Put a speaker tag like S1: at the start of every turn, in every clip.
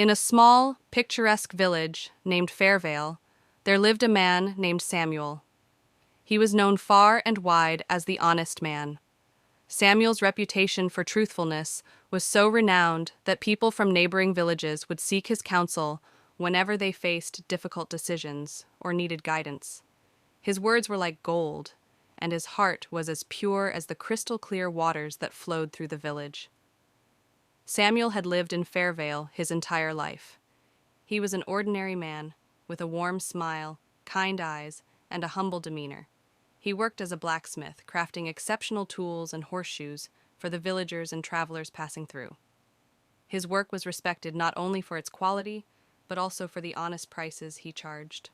S1: In a small, picturesque village named Fairvale, there lived a man named Samuel. He was known far and wide as the honest man. Samuel's reputation for truthfulness was so renowned that people from neighboring villages would seek his counsel whenever they faced difficult decisions or needed guidance. His words were like gold, and his heart was as pure as the crystal-clear waters that flowed through the village. Samuel had lived in Fairvale his entire life. He was an ordinary man, with a warm smile, kind eyes, and a humble demeanor. He worked as a blacksmith, crafting exceptional tools and horseshoes for the villagers and travelers passing through. His work was respected not only for its quality, but also for the honest prices he charged.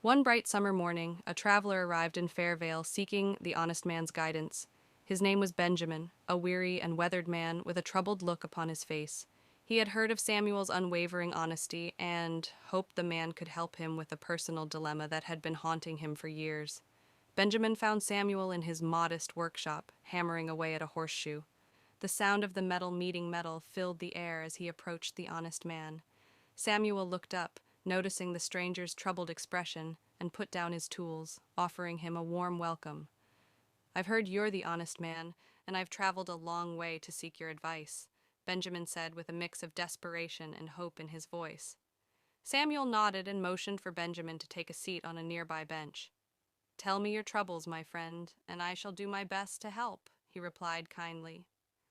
S1: One bright summer morning, a traveler arrived in Fairvale seeking the honest man's guidance. His name was Benjamin, a weary and weathered man with a troubled look upon his face. He had heard of Samuel's unwavering honesty and hoped the man could help him with a personal dilemma that had been haunting him for years. Benjamin found Samuel in his modest workshop, hammering away at a horseshoe. The sound of the metal meeting metal filled the air as he approached the honest man. Samuel looked up, noticing the stranger's troubled expression, and put down his tools, offering him a warm welcome. "I've heard you're the honest man, and I've traveled a long way to seek your advice," Benjamin said with a mix of desperation and hope in his voice. Samuel nodded and motioned for Benjamin to take a seat on a nearby bench. "Tell me your troubles, my friend, and I shall do my best to help," he replied kindly.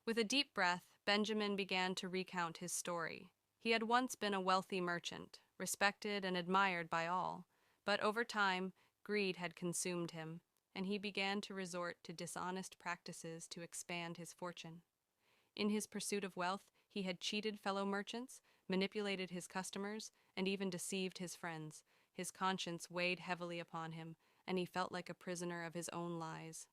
S1: With a deep breath, Benjamin began to recount his story. He had once been a wealthy merchant, respected and admired by all, but over time, greed had consumed him, and he began to resort to dishonest practices to expand his fortune. In his pursuit of wealth, he had cheated fellow merchants, manipulated his customers, and even deceived his friends. His conscience weighed heavily upon him, and he felt like a prisoner of his own lies.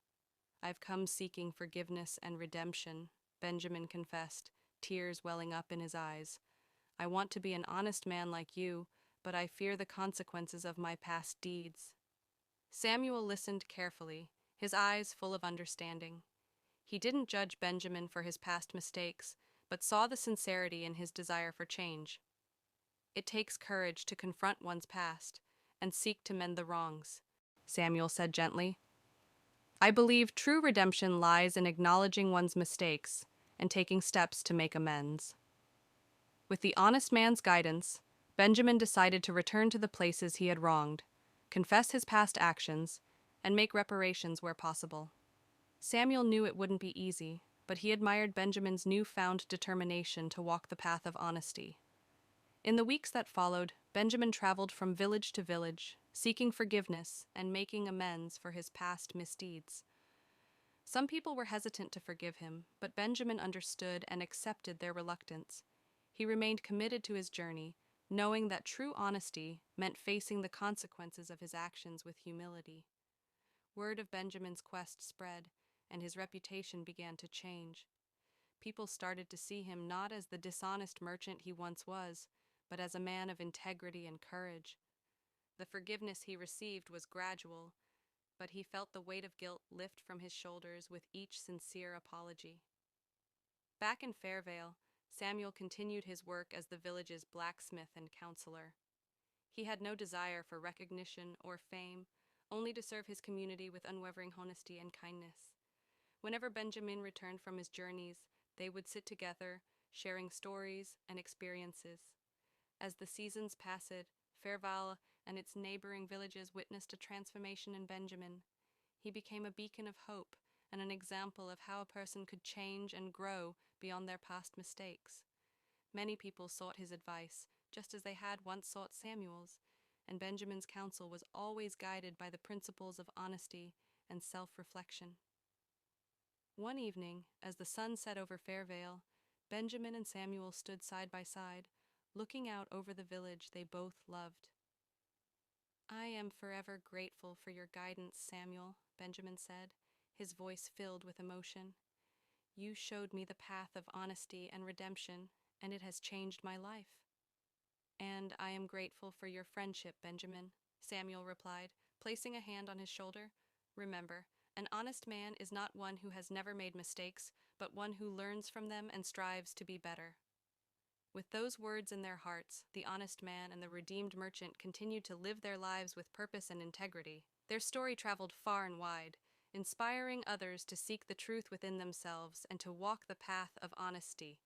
S1: "I've come seeking forgiveness and redemption," Benjamin confessed, tears welling up in his eyes. "I want to be an honest man like you, but I fear the consequences of my past deeds." Samuel listened carefully, his eyes full of understanding. He didn't judge Benjamin for his past mistakes, but saw the sincerity in his desire for change. "It takes courage to confront one's past and seek to mend the wrongs," Samuel said gently. "I believe true redemption lies in acknowledging one's mistakes and taking steps to make amends." With the honest man's guidance, Benjamin decided to return to the places he had wronged, confess his past actions, and make reparations where possible. Samuel knew it wouldn't be easy, but he admired Benjamin's newfound determination to walk the path of honesty. In the weeks that followed, Benjamin traveled from village to village, seeking forgiveness and making amends for his past misdeeds. Some people were hesitant to forgive him, but Benjamin understood and accepted their reluctance. He remained committed to his journey, knowing that true honesty meant facing the consequences of his actions with humility. Word of Benjamin's quest spread, and his reputation began to change. People started to see him not as the dishonest merchant he once was, but as a man of integrity and courage. The forgiveness he received was gradual, but he felt the weight of guilt lift from his shoulders with each sincere apology. Back in Fairvale, Samuel continued his work as the village's blacksmith and counselor. He had no desire for recognition or fame, only to serve his community with unwavering honesty and kindness. Whenever Benjamin returned from his journeys, they would sit together, sharing stories and experiences. As the seasons passed, Fairvale and its neighboring villages witnessed a transformation in Benjamin. He became a beacon of hope and an example of how a person could change and grow beyond their past mistakes. Many people sought his advice, just as they had once sought Samuel's, and Benjamin's counsel was always guided by the principles of honesty and self-reflection. One evening, as the sun set over Fairvale, Benjamin and Samuel stood side by side, looking out over the village they both loved. "I am forever grateful for your guidance, Samuel," Benjamin said, his voice filled with emotion. "You showed me the path of honesty and redemption, and it has changed my life." "And I am grateful for your friendship, Benjamin," Samuel replied, placing a hand on his shoulder. "Remember, an honest man is not one who has never made mistakes, but one who learns from them and strives to be better." With those words in their hearts, the honest man and the redeemed merchant continued to live their lives with purpose and integrity. Their story traveled far and wide, inspiring others to seek the truth within themselves and to walk the path of honesty.